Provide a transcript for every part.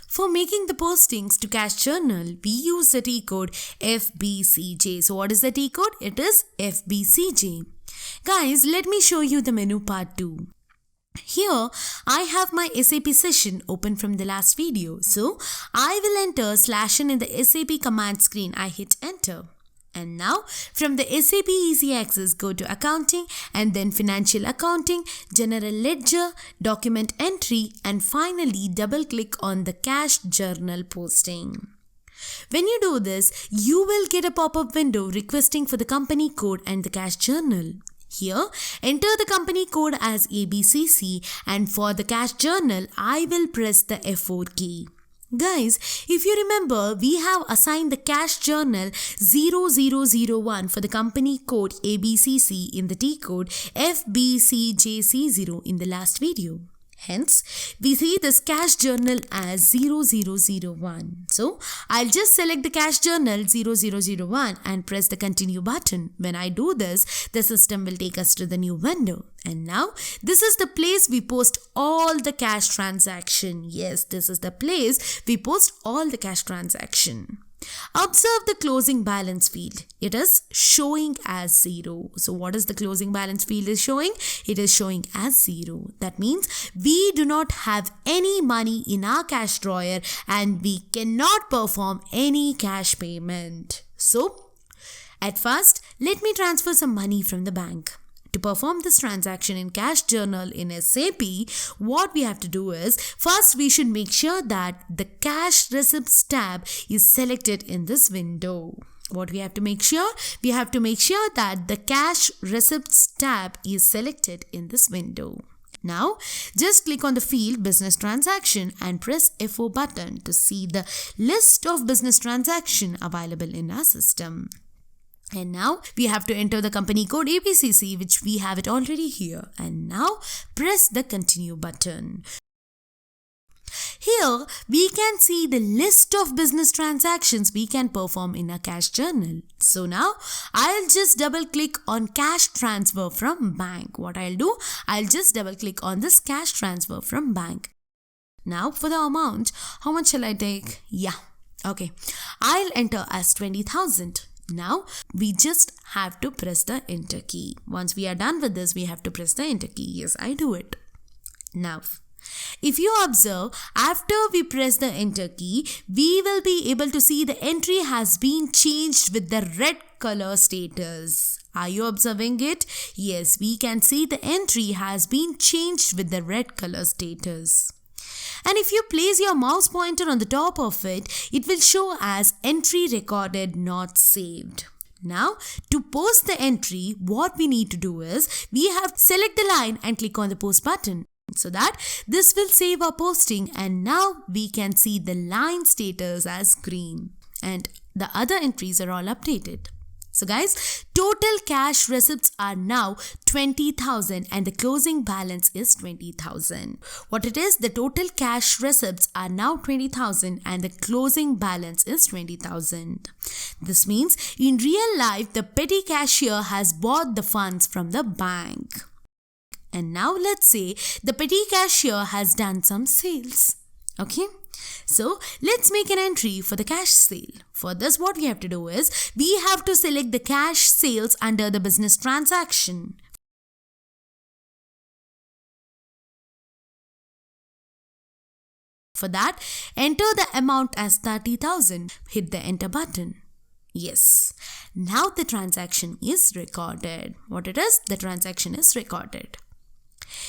For making the postings to Cash Journal, we use the T code FBCJ. So what is the T code? It is FBCJ. Guys, let me show you the menu part 2. Here, I have my SAP session open from the last video. So, I will enter /n in the SAP command screen. I hit enter. And now, from the SAP Easy Access, go to Accounting and then Financial Accounting, General Ledger, Document Entry, and finally double-click on the Cash Journal posting. When you do this, you will get a pop-up window requesting for the company code and the Cash Journal. Here, enter the company code as ABCC, and for the Cash Journal, I will press the F4 key. Guys, if you remember, we have assigned the Cash Journal 0001 for the company code ABCC in the T code FBCJC0 in the last video. Hence, we see this Cash Journal as 0001. So, I'll just select the Cash Journal 0001 and press the Continue button. When I do this, the system will take us to the new window. And now, this is the place we post all the cash transaction. Yes, this is the place we post all the cash transaction. Observe the closing balance field. It is showing as 0. So what is the closing balance field is showing? It is showing as 0. That means we do not have any money in our cash drawer and we cannot perform any cash payment. So at first, let me transfer some money from the bank. To perform this transaction in Cash Journal in SAP, what we have to do is, first we should make sure that the Cash Receipts tab is selected in this window. What we have to make sure? We have to make sure that the Cash Receipts tab is selected in this window. Now, just click on the field Business Transaction and press F4 button to see the list of business transaction available in our system. And now we have to enter the company code ABCC, which we have it already here. And now press the Continue button. Here we can see the list of business transactions we can perform in a Cash Journal. So now I'll just double click on Cash Transfer from Bank. What I'll do, I'll just double click on this Cash Transfer from Bank. Now for the amount, how much shall I take? Yeah, okay. I'll enter as 20,000. Now, we just have to press the enter key. Once we are done with this, we have to press the enter key. Yes, I do it. Now, if you observe, after we press the enter key, we will be able to see the entry has been changed with the red color status. Are you observing it? Yes, we can see the entry has been changed with the red color status. And if you place your mouse pointer on the top of it, it will show as entry recorded not saved. Now, to post the entry, what we need to do is, we have to select the line and click on the post button. So that this will save our posting, and now we can see the line status as green. And the other entries are all updated. So guys, total cash receipts are now 20,000 and the closing balance is 20,000. What it is, the total cash receipts are now 20,000 and the closing balance is 20,000. This means in real life, the petty cashier has bought the funds from the bank. And now let's say the petty cashier has done some sales. Okay. So, let's make an entry for the cash sale. For this, what we have to do is, we have to select the cash sales under the business transaction. For that, enter the amount as 30,000. Hit the enter button. Yes. Now the transaction is recorded. What it is? The transaction is recorded.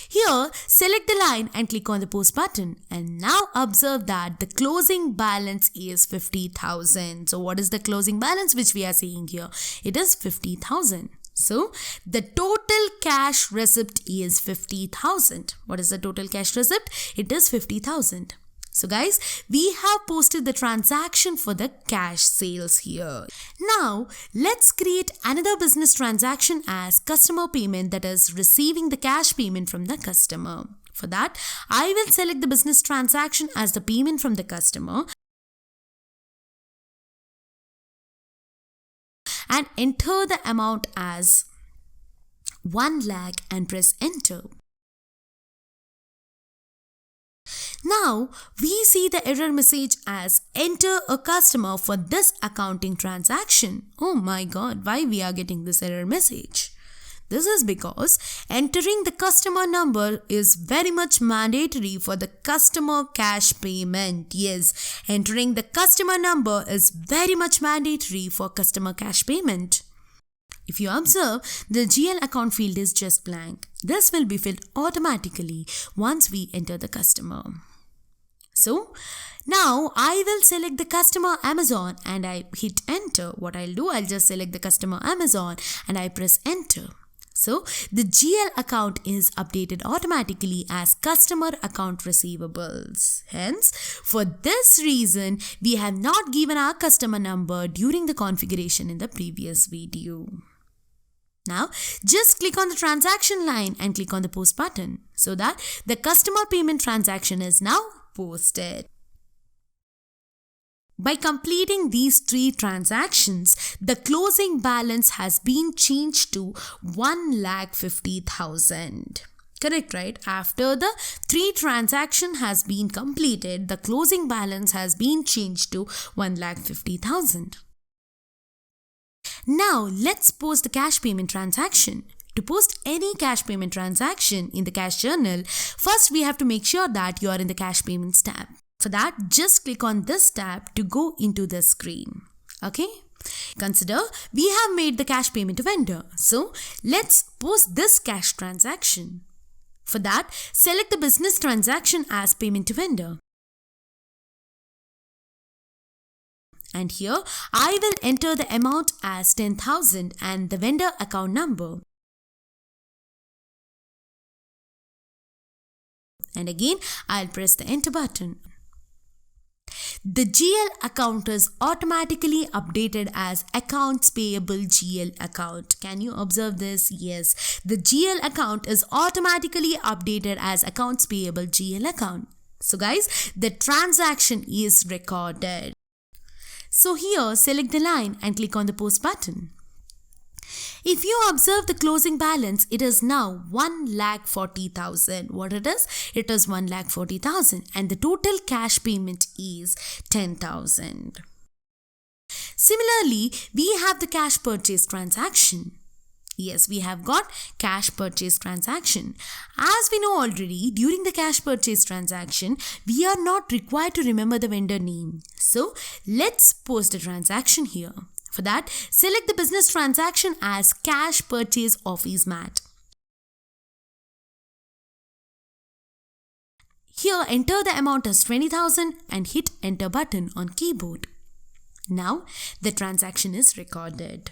Here, select the line and click on the post button, and now observe that the closing balance is 50,000. So what is the closing balance which we are seeing here? It is 50,000. So the total cash receipt is 50,000. What is the total cash receipt? It is 50,000. So guys, we have posted the transaction for the cash sales here. Now, let's create another business transaction as customer payment, that is receiving the cash payment from the customer. For that, I will select the business transaction as the payment from the customer and enter the amount as 1 lakh and press enter. Now we see the error message as enter a customer for this accounting transaction. Oh my god, why we are getting this error message? This is because entering the customer number is very much mandatory for the customer cash payment. Yes, entering the customer number is very much mandatory for customer cash payment. If you observe, the GL account field is just blank. This will be filled automatically once we enter the customer. So, now I will select the customer Amazon and I hit enter. What I'll do, I'll just select the customer Amazon and I press enter. So, the GL account is updated automatically as customer account receivables. Hence, for this reason, we have not given our customer number during the configuration in the previous video. Now, just click on the transaction line and click on the post button so that the customer payment transaction is now posted. By completing these 3 transactions, the closing balance has been changed to 1,50,000. Correct, right? After the 3 transaction has been completed, the closing balance has been changed to 1,50,000. Now, let's post the cash payment transaction. To post any cash payment transaction in the cash journal, first we have to make sure that you are in the cash payments tab. For that, just click on this tab to go into the screen. Okay? Consider we have made the cash payment to vendor. So, let's post this cash transaction. For that, select the business transaction as payment to vendor. And here, I will enter the amount as 10,000 and the vendor account number. And again, I'll press the enter button. The GL account is automatically updated as accounts payable GL account. Can you observe this? Yes, the GL account is automatically updated as accounts payable GL account. So guys, the transaction is recorded. So here, select the line and click on the post button. If you observe the closing balance, it is now 1,40,000. What it is? It is 1,40,000 and the total cash payment is 10,000. Similarly, we have the cash purchase transaction. Yes, we have got cash purchase transaction. As we know already, during the cash purchase transaction, we are not required to remember the vendor name. So, let's post a transaction here. For that, select the business transaction as cash purchase office mat. Here, enter the amount as 20,000 and hit enter button on keyboard. Now, the transaction is recorded.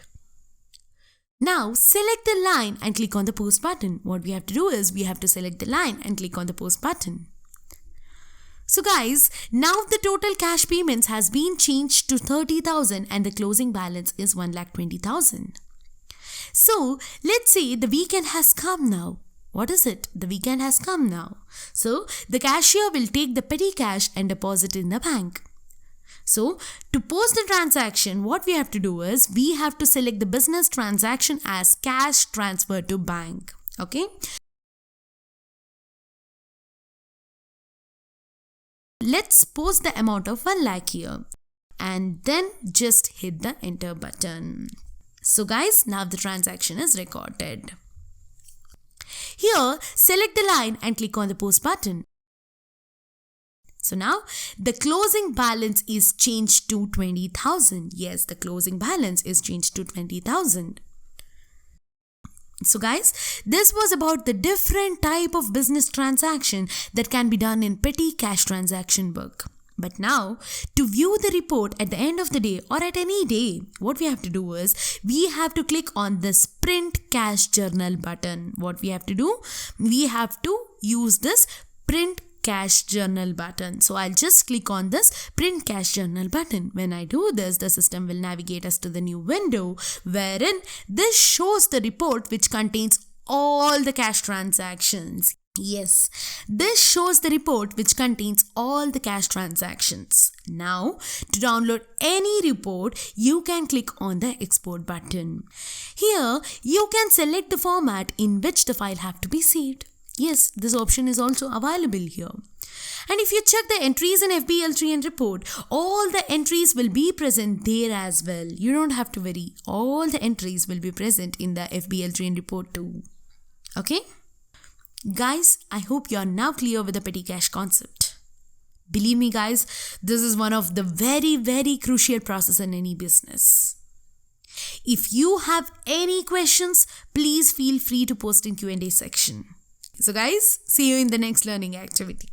Now, select the line and click on the post button. What we have to do is we have to select the line and click on the post button. So guys, now the total cash payments has been changed to 30,000 and the closing balance is 1,20,000. So let's say the weekend has come now. What is it? The weekend has come now. So the cashier will take the petty cash and deposit in the bank. So to post the transaction, what we have to do is we have to select the business transaction as cash transfer to bank. Okay. Let's post the amount of 1 lakh here and then just hit the enter button. So guys, now the transaction is recorded. Here, select the line and click on the post button. So now the closing balance is changed to 20,000. Yes, the closing balance is changed to 20,000. So guys, this was about the different type of business transaction that can be done in petty cash transaction book. But now, to view the report at the end of the day or at any day, what we have to do is we have to click on this print cash journal button. What we have to do? We have to use this print cash journal button. So I'll just click on this print cash journal button. When I do this, the system will navigate us to the new window wherein this shows the report which contains all the cash transactions. Yes, this shows the report which contains all the cash transactions. Now, to download any report, you can click on the export button. Here, you can select the format in which the file have to be saved. Yes, this option is also available here. And if you check the entries in FBL3N report, all the entries will be present there as well. You don't have to worry. All the entries will be present in the FBL3N report too. Okay? Guys, I hope you are now clear with the petty cash concept. Believe me guys, this is one of the very, very crucial process in any business. If you have any questions, please feel free to post in Q&A section. So guys, see you in the next learning activity.